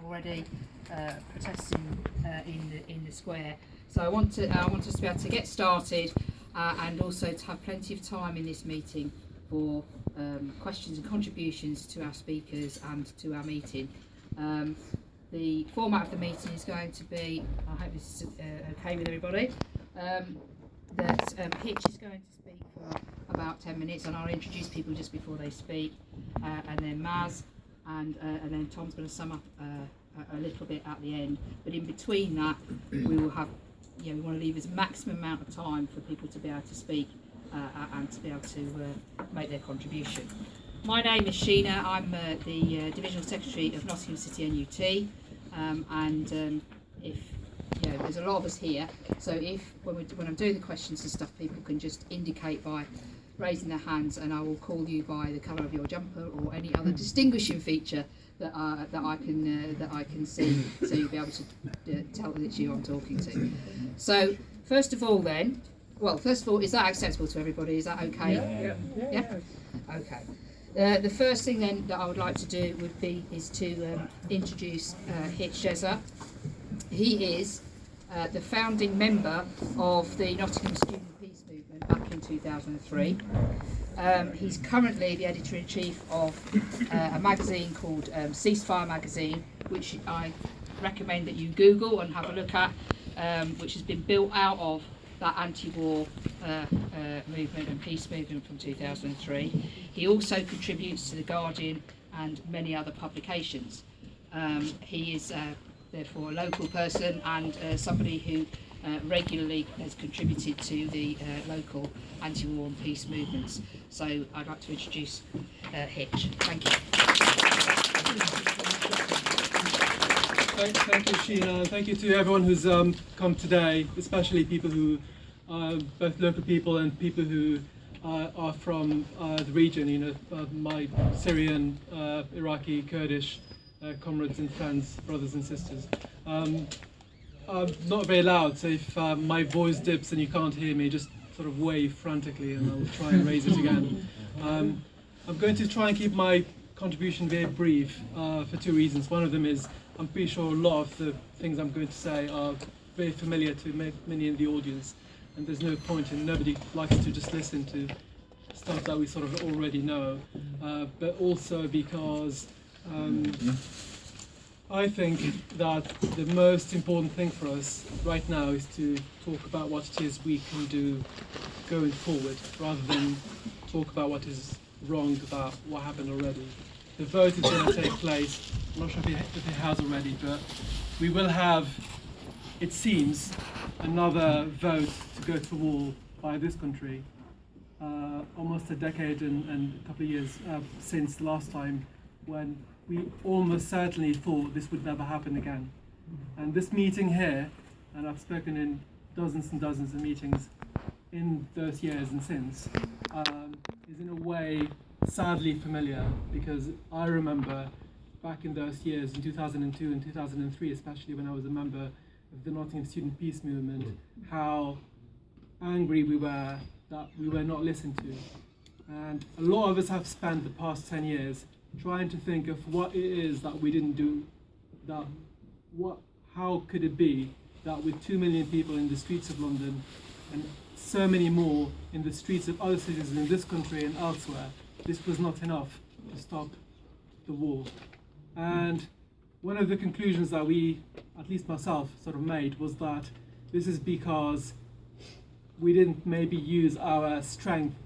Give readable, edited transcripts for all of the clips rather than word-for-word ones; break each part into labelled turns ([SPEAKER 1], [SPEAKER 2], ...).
[SPEAKER 1] already protesting in the square. So I want us to be able to get started and also to have plenty of time in this meeting for questions and contributions to our speakers and to our meeting. The format of the meeting is going to be, I hope this is okay with everybody, that Hitch is going to speak for about 10 minutes, and I'll introduce people just before they speak, and then Maz, and then Tom's going to sum up a little bit at the end. But in between that, we will have, we want to leave as maximum amount of time for people to be able to speak and to be able to make their contribution. My name is Sheena. I'm the Divisional Secretary of Nottingham City NUT, and if there's a lot of us here, so if when I'm doing the questions and stuff, people can just indicate by raising their hands, and I will call you by the colour of your jumper or any other distinguishing feature that I can see, so you'll be able to tell that it's you I'm talking to. So first of all, is that acceptable to everybody? Is that okay? Yeah. Okay. The first thing then that I would like to do is to introduce Hicham Yezza. He is the founding member of the Nottingham Student Peace Movement back in 2003. He's currently the editor-in-chief of a magazine called Ceasefire Magazine, which I recommend that you Google and have a look at, which has been built out of that anti-war movement and peace movement from 2003. He also contributes to The Guardian and many other publications. He is therefore a local person and somebody who regularly has contributed to the local anti-war and peace movements. So I'd like to introduce Hitch. Thank you.
[SPEAKER 2] Thank you, Sheena, and thank you to everyone who's come today, especially people who are both local people and people who are from the region, my Syrian, Iraqi, Kurdish comrades and friends, brothers and sisters. I'm not very loud, so if my voice dips and you can't hear me, just sort of wave frantically and I'll try and raise it again. I'm going to try and keep my contribution very brief for two reasons. One of them is I'm pretty sure a lot of the things I'm going to say are very familiar to many in the audience, and there's no point in, nobody likes to just listen to stuff that we sort of already know, but also because I think that the most important thing for us right now is to talk about what it is we can do going forward, rather than talk about what is wrong about what happened already. The vote is going to take place. I'm not sure if it has already, but we will have, it seems, another vote to go to war by this country, almost a decade and a couple of years since the last time when we almost certainly thought this would never happen again. And this meeting here, and I've spoken in dozens and dozens of meetings in those years and since, is in a way sadly familiar, because I remember back in those years, in 2002 and 2003, especially when I was a member of the Nottingham Student Peace Movement, how angry we were that we were not listened to. And a lot of us have spent the past 10 years trying to think of what it is that we didn't do, how could it be that with 2 million people in the streets of London and so many more in the streets of other cities in this country and elsewhere, this was not enough to stop the war. And one of the conclusions that we, at least myself, sort of made was that this is because we didn't maybe use our strength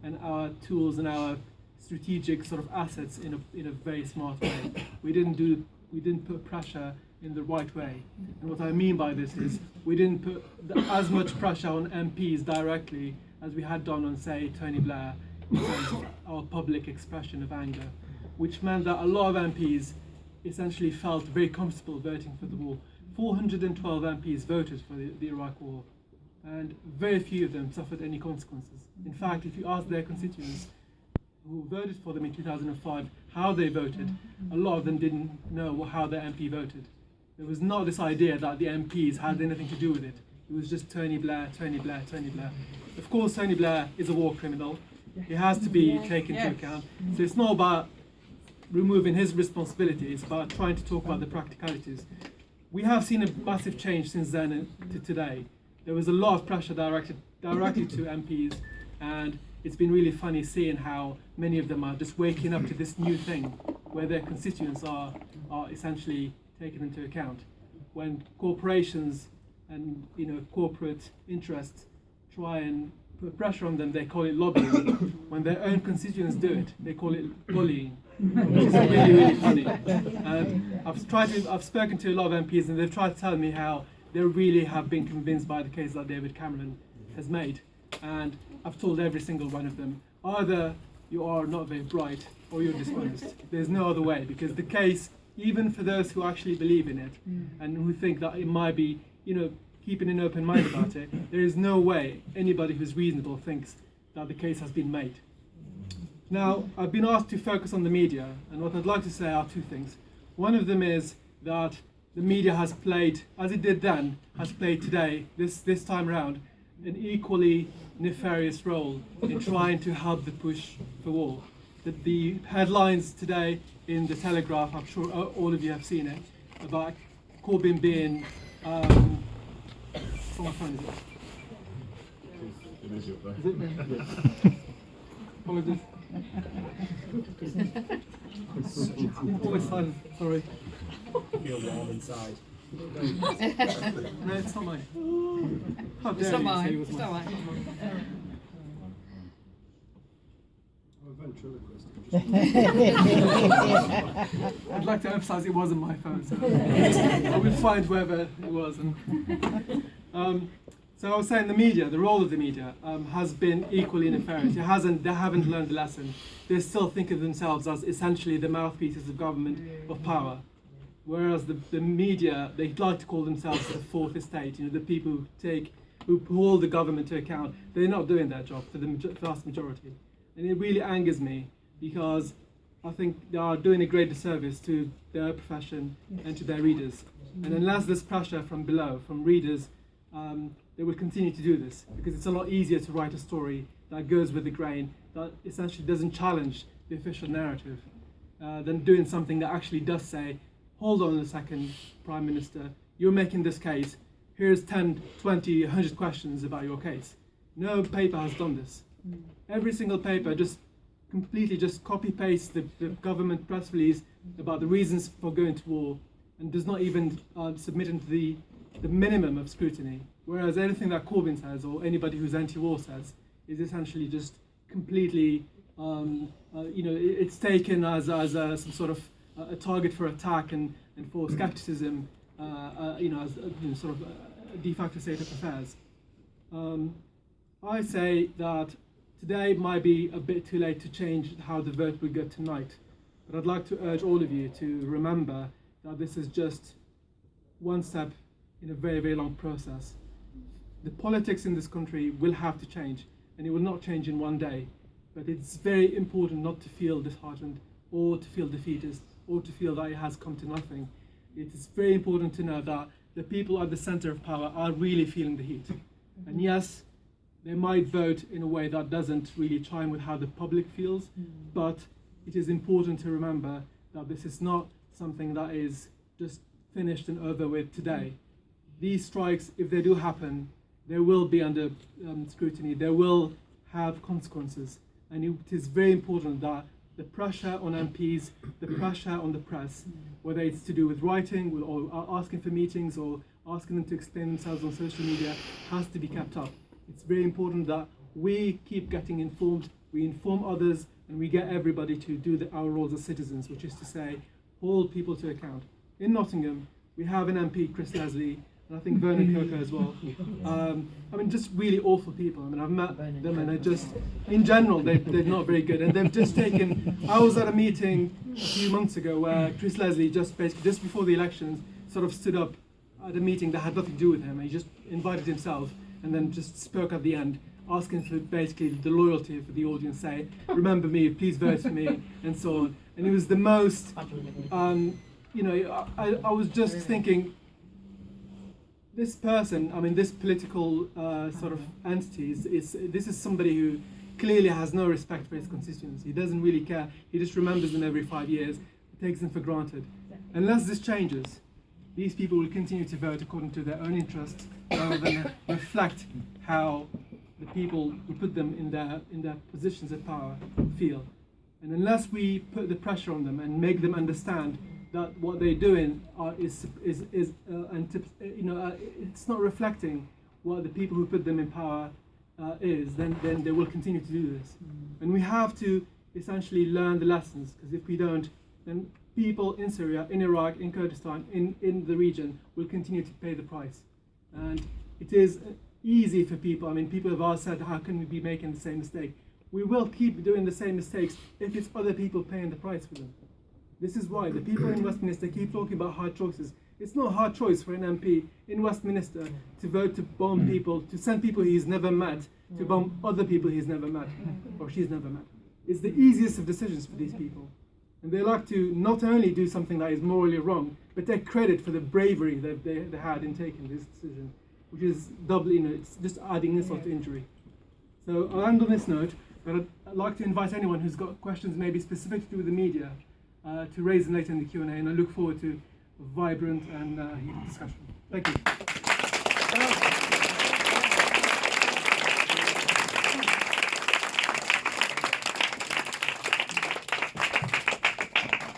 [SPEAKER 2] and our tools and our strategic sort of assets in a very smart way. We didn't put pressure in the right way. And what I mean by this is we didn't put as much pressure on MPs directly as we had done on, say, Tony Blair, in terms of our public expression of anger, which meant that a lot of MPs essentially felt very comfortable voting for the war. 412 MPs voted for the Iraq war, and very few of them suffered any consequences. In fact, if you ask their constituents who voted for them in 2005 how they voted, a lot of them didn't know how their MP voted. There was not this idea that the MPs had anything to do with it. It was just Tony Blair, Tony Blair, Tony Blair. Of course, Tony Blair is a war criminal. He has to be taken into account. So it's not about removing his responsibility. It's about trying to talk about the practicalities. We have seen a massive change since then to today. There was a lot of pressure directly to MPs, and it's been really funny seeing how many of them are just waking up to this new thing where their constituents are essentially taken into account. When corporations and corporate interests try and put pressure on them, they call it lobbying. When their own constituents do it, they call it bullying, which is really, really funny. And I've spoken to a lot of MPs, and they've tried to tell me how they really have been convinced by the case that David Cameron has made. And I've told every single one of them, either you are not very bright or you're dishonest. There's no other way, because the case, even for those who actually believe in it and who think that it might be, keeping an open mind about it, there is no way anybody who's reasonable thinks that the case has been made. Now, I've been asked to focus on the media, and what I'd like to say are two things. One of them is that the media has played, as it did then, has played today, this time around, an equally nefarious role in trying to help the push for war. The headlines today in the Telegraph, I'm sure all of you have seen it, about Corbyn being my phone, is it? Apologies. Always silent, sorry.
[SPEAKER 3] Feel warm inside.
[SPEAKER 2] No, it's not mine. How dare
[SPEAKER 1] It's not
[SPEAKER 2] you
[SPEAKER 1] mine.
[SPEAKER 2] say it was
[SPEAKER 1] It's
[SPEAKER 2] mine?
[SPEAKER 1] not mine.
[SPEAKER 2] I'd like to emphasise it wasn't my phone, so I will find whoever it was. So I was saying the media, the role of the media has been equally nefarious. They haven't learned the lesson. They still think of themselves as essentially the mouthpieces of government, of power. Whereas the media, they like to call themselves the fourth estate, the people who hold the government to account. They're not doing their job for the vast majority. And it really angers me, because I think they are doing a great disservice to their profession and to their readers. And unless there's pressure from below, from readers, they will continue to do this, because it's a lot easier to write a story that goes with the grain, that essentially doesn't challenge the official narrative, than doing something that actually does say, hold on a second, Prime Minister, you're making this case, here's 10, 20, 100 questions about your case. No paper has done this. Every single paper just completely just copy-pastes the government press release about the reasons for going to war, and does not even submit into the minimum of scrutiny. Whereas anything that Corbyn says, or anybody who's anti-war says, is essentially just completely, it's taken as some sort of a target for attack and for scepticism, as sort of a de facto state of affairs. I say that today might be a bit too late to change how the vote will go tonight, but I'd like to urge all of you to remember that this is just one step in a very, very long process. The politics in this country will have to change, and it will not change in one day, but it's very important not to feel disheartened or to feel defeatist or to feel that it has come to nothing. It is very important to know that the people at the centre of power are really feeling the heat. And yes, they might vote in a way that doesn't really chime with how the public feels, but it is important to remember that this is not something that is just finished and over with today. These strikes, if they do happen, they will be under scrutiny, they will have consequences, and it is very important that the pressure on MPs, the pressure on the press, whether it's to do with writing or asking for meetings or asking them to explain themselves on social media, has to be kept up. It's very important that we keep getting informed, we inform others, and we get everybody to do our roles as citizens, which is to say, hold people to account. In Nottingham, we have an MP, Chris Leslie, and I think Vernon Coker as well. Just really awful people. I've met them, and in general, they're not very good. And they've just taken, I was at a meeting a few months ago where Chris Leslie just before the elections, sort of stood up at a meeting that had nothing to do with him, and he just invited himself, and then just spoke at the end, asking for basically the loyalty for the audience, say, remember me, please vote for me, and so on. And it was the most, I was just thinking, this person, this political sort of entity, this is somebody who clearly has no respect for his constituents. He doesn't really care. He just remembers them every 5 years, takes them for granted. Unless this changes, these people will continue to vote according to their own interests rather than reflect how the people who put them in their positions of power feel. And unless we put the pressure on them and make them understand that what they're doing it's not reflecting what the people who put them in power is, then they will continue to do this. And we have to essentially learn the lessons, because if we don't, then people in Syria, in Iraq, in Kurdistan, in the region will continue to pay the price. And it is easy for people. I mean, people have all said, how can we be making the same mistake? We will keep doing the same mistakes if it's other people paying the price for them. This is why the people in Westminster keep talking about hard choices. It's not a hard choice for an MP in Westminster to vote to bomb people, to send people he's never met, to bomb other people he's never met, or she's never met. It's the easiest of decisions for these people. And they like to not only do something that is morally wrong, but take credit for the bravery that they had in taking this decision, which is doubly, it's just adding insult to injury. So I'll end on this note, but I'd like to invite anyone who's got questions maybe specific to do with the media to raise them later in the Q&A, and I look forward to a vibrant and heated discussion. Thank you.